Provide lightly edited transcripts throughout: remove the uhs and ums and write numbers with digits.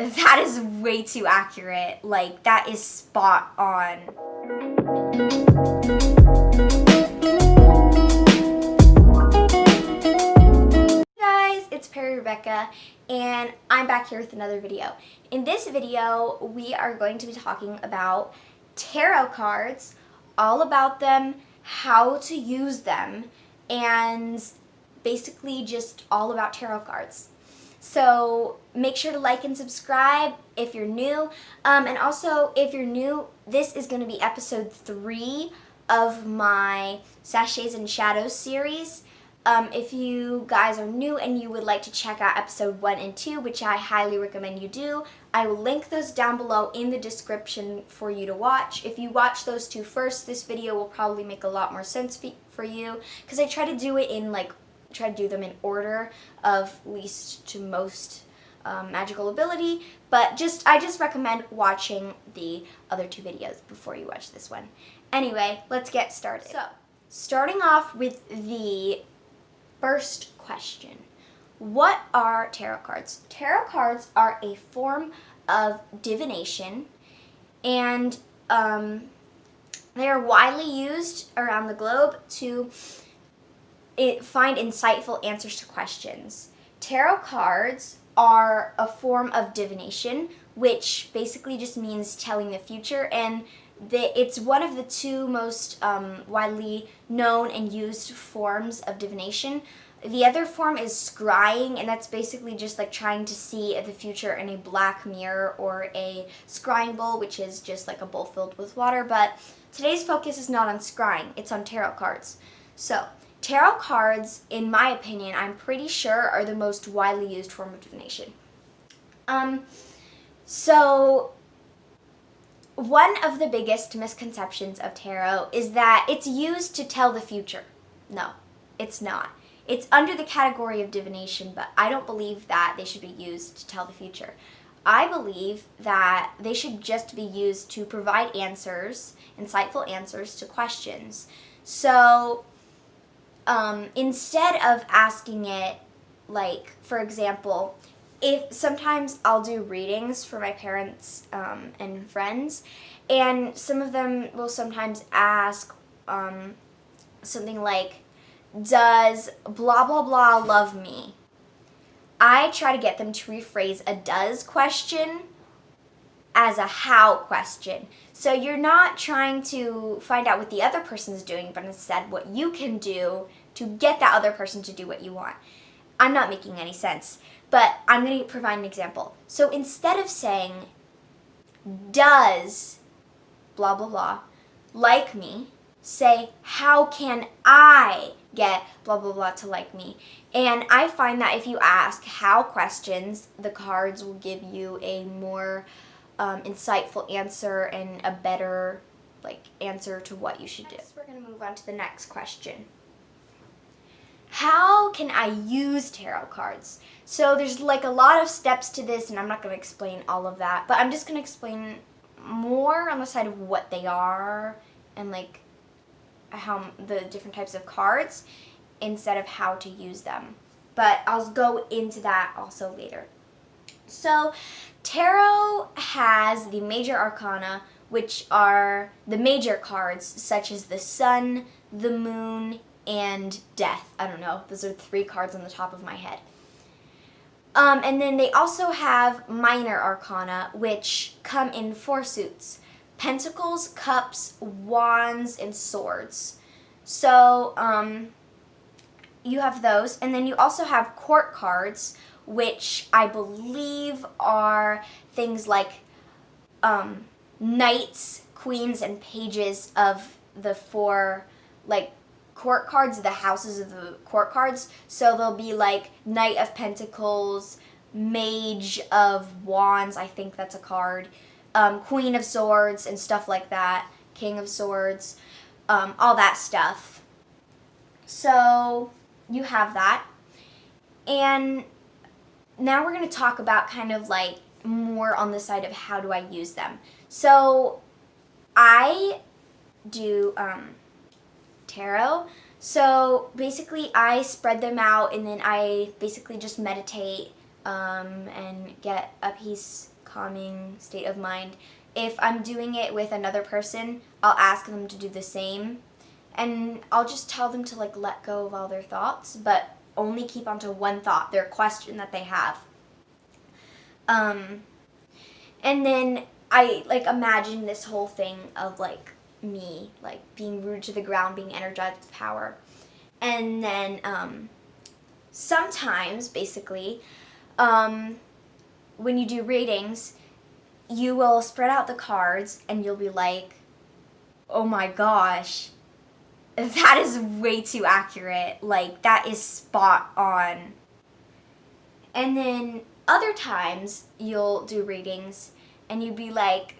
That is way too accurate. Like, that is spot on. It's Perry Rebecca, and I'm back here with another video. In this video, we are going to be talking about tarot cards, all about them, how to use them, and basically just all about tarot cards. So make sure to like and subscribe if you're new. And also, if you're new, this is going to be episode 3 of my Sachets and Shadows series. If you guys are new and you would like to check out episode 1 and 2, which I highly recommend you do, I will link those down below in the description for you to watch. If you watch those 2 first, this video will probably make a lot more sense for you, because I try to do it in them in order of least to most magical ability, but I just recommend watching the other 2 videos before you watch this one. Anyway, let's get started. So, starting off with the first question. What are tarot cards? Tarot cards are a form of divination, and they are widely used around the globe to find insightful answers to questions. Tarot cards are a form of divination, which basically just means telling the future, and it's one of the 2 most widely known and used forms of divination. The other form is scrying, and that's basically just like trying to see the future in a black mirror or a scrying bowl, which is just like a bowl filled with water. But today's focus is not on scrying, it's on tarot cards. So, tarot cards, in my opinion, I'm pretty sure are the most widely used form of divination. So one of the biggest misconceptions of tarot is that it's used to tell the future. No, it's not. It's under the category of divination, but I don't believe that they should be used to tell the future. I believe that they should just be used to provide answers, insightful answers to questions. So instead of asking it, like, for example, if sometimes I'll do readings for my parents and friends, and some of them will sometimes ask something like, does blah blah blah love me? I try to get them to rephrase a does question as a how question. So you're not trying to find out what the other person's doing, but instead what you can do to get that other person to do what you want. I'm not making any sense, but I'm going to provide an example. So instead of saying, does blah blah blah like me, say, how can I get blah blah blah to like me? And I find that if you ask how questions, the cards will give you a more insightful answer and a better answer to what you should do. Next, we're going to move on to the next question. How can I use tarot cards? So there's a lot of steps to this, and I'm not going to explain all of that, but I'm just going to explain more on the side of what they are and how the different types of cards instead of how to use them. But I'll go into that also later. So tarot has the major arcana, which are the major cards such as the sun, the moon, and death. I don't know, those are 3 cards on the top of my head. And then they also have minor arcana, which come in 4 suits: pentacles, cups, wands, and swords. So you have those, and then you also have court cards, which I believe are things like knights, queens, and pages of the 4 court cards, the houses of the court cards. So they'll be like Knight of Pentacles, Mage of Wands, I think that's a card, Queen of Swords, and stuff like that, King of Swords, all that stuff. So you have that. And now we're going to talk about kind of more on the side of how do I use them. So I do tarot. So basically I spread them out and then I basically just meditate and get a peace, calming state of mind. If I'm doing it with another person, I'll ask them to do the same, and I'll just tell them to like let go of all their thoughts, but only keep onto one thought, their question that they have. And then I like imagine this whole thing of like me like being rooted to the ground, being energized with power. And then sometimes basically when you do readings, you will spread out the cards and you'll be like, oh my gosh, that is way too accurate. Like, that is spot on. And then other times you'll do readings and you'd be like,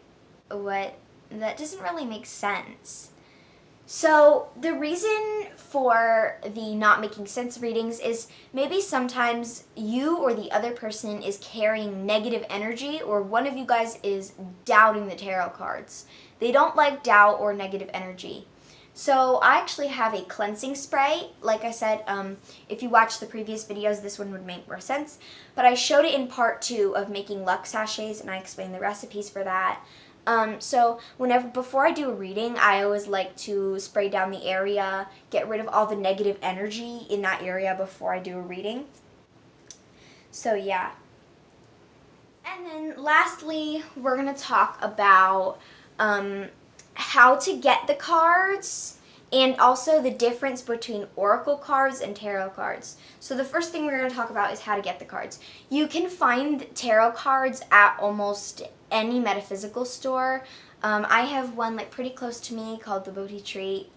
what? That doesn't really make sense. So the reason for the not making sense readings is maybe sometimes you or the other person is carrying negative energy, or one of you guys is doubting the tarot cards. They don't like doubt or negative energy. So I actually have a cleansing spray. Like I said, if you watch the previous videos, this one would make more sense. But I showed it in part 2 of making luck sachets, and I explained the recipes for that. So before I do a reading, I always like to spray down the area, get rid of all the negative energy in that area before I do a reading. So yeah. And then lastly, we're going to talk about how to get the cards, and also the difference between oracle cards and tarot cards. So the first thing we're going to talk about is how to get the cards. You can find tarot cards at almost any metaphysical store. I have one like pretty close to me called the Bodhi Tree.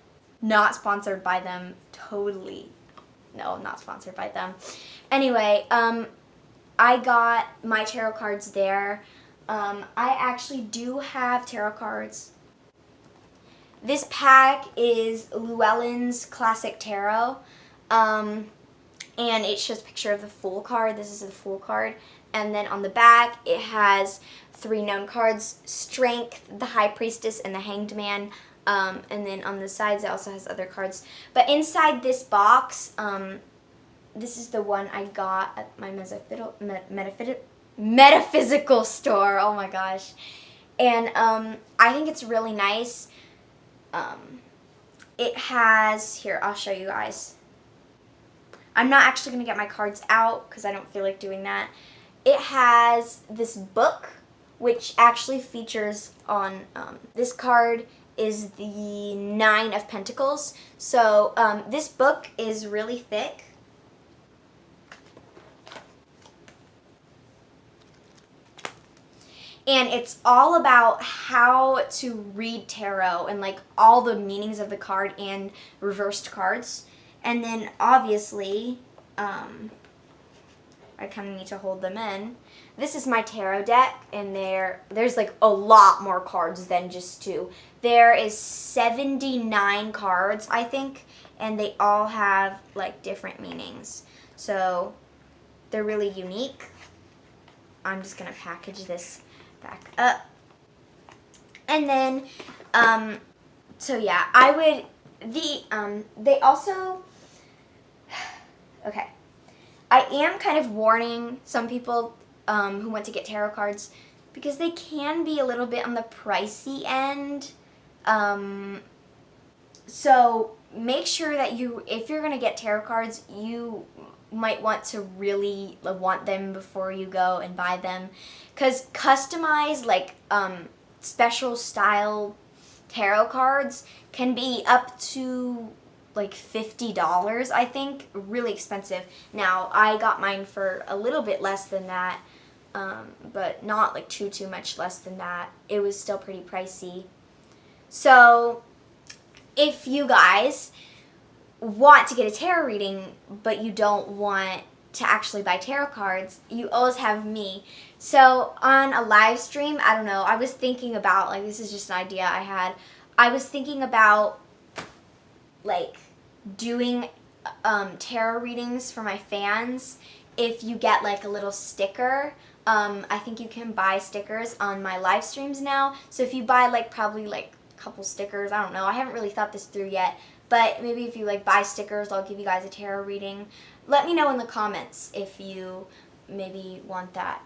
Not sponsored by them, totally. No, not sponsored by them. Anyway, I got my tarot cards there. I actually do have tarot cards. This pack is Llewellyn's Classic Tarot, and it shows a picture of the Fool card. This is the Fool card. And then on the back, it has 3 known cards: Strength, the High Priestess, and the Hanged Man. And then on the sides, it also has other cards. But inside this box, this is the one I got at my metaphysical store. Oh my gosh. And I think it's really nice. It has, here, I'll show you guys. I'm not actually going to get my cards out because I don't feel like doing that. It has this book, which actually features on, this card is the 9 of Pentacles. So this book is really thick. And it's all about how to read tarot and like all the meanings of the card and reversed cards. And then obviously, I kind of need to hold them in. This is my tarot deck, and there's like a lot more cards than just 2. There is 79 cards, I think, and they all have like different meanings. So they're really unique. I'm just gonna package this back up. And then, so yeah, they also, okay, I am kind of warning some people who want to get tarot cards, because they can be a little bit on the pricey end. So make sure that if you're going to get tarot cards, you might want to really want them before you go and buy them, because customized like special style tarot cards can be up to like $50, I think. Really expensive. Now I got mine for a little bit less than that, but not like too much less than that. It was still pretty pricey. So if you guys want to get a tarot reading, but you don't want to actually buy tarot cards, you always have me. So on a live stream, I don't know, I was thinking about, like, this is just an idea I had. I was thinking about like doing tarot readings for my fans. If you get like a little sticker, I think you can buy stickers on my live streams now. So if you buy like probably like a couple stickers, I don't know, I haven't really thought this through yet, but maybe if you like buy stickers, I'll give you guys a tarot reading. Let me know in the comments if you maybe want that.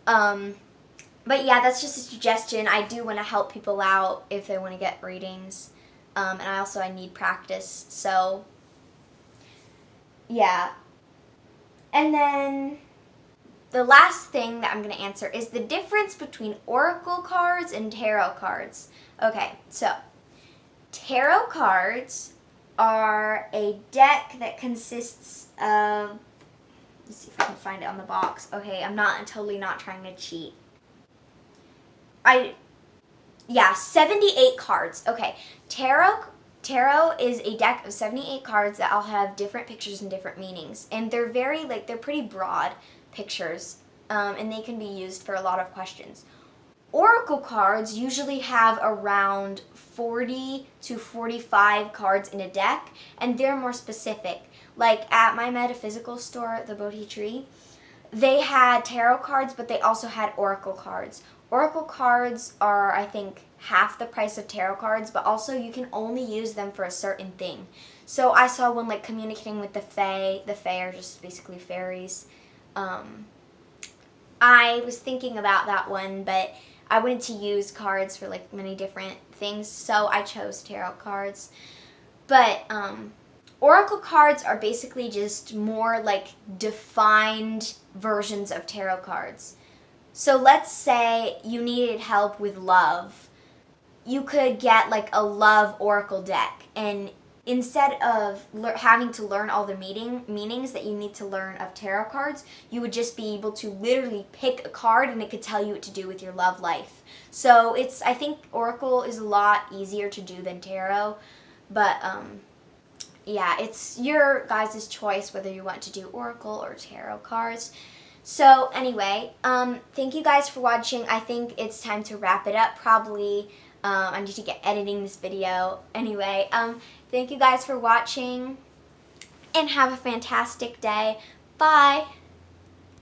But yeah, that's just a suggestion. I do want to help people out if they want to get readings. And I need practice. So, yeah. And then the last thing that I'm going to answer is the difference between oracle cards and tarot cards. Okay, so tarot cards are a deck that consists of, let's see if I can find it on the box. Okay, I'm totally not trying to cheat. 78 cards. Okay, Tarot is a deck of 78 cards that all have different pictures and different meanings. And they're they're pretty broad pictures, and they can be used for a lot of questions. Oracle cards usually have around 40 to 45 cards in a deck, and they're more specific. Like at my metaphysical store, the Bodhi Tree, they had tarot cards, but they also had oracle cards. Oracle cards are, I think, half the price of tarot cards, but also you can only use them for a certain thing. So I saw one like communicating with the Fae. The Fae are just basically fairies. I was thinking about that one, but I wanted to use cards for like many different things, so I chose tarot cards. But oracle cards are basically just more like defined versions of tarot cards. So let's say you needed help with love. You could get like a love oracle deck, and instead of having to learn all the meanings that you need to learn of tarot cards, you would just be able to literally pick a card and it could tell you what to do with your love life. So I think oracle is a lot easier to do than tarot, but yeah, it's your guys' choice whether you want to do oracle or tarot cards. So anyway, thank you guys for watching. I think it's time to wrap it up probably. I need to get editing this video. Anyway, thank you guys for watching and have a fantastic day. Bye!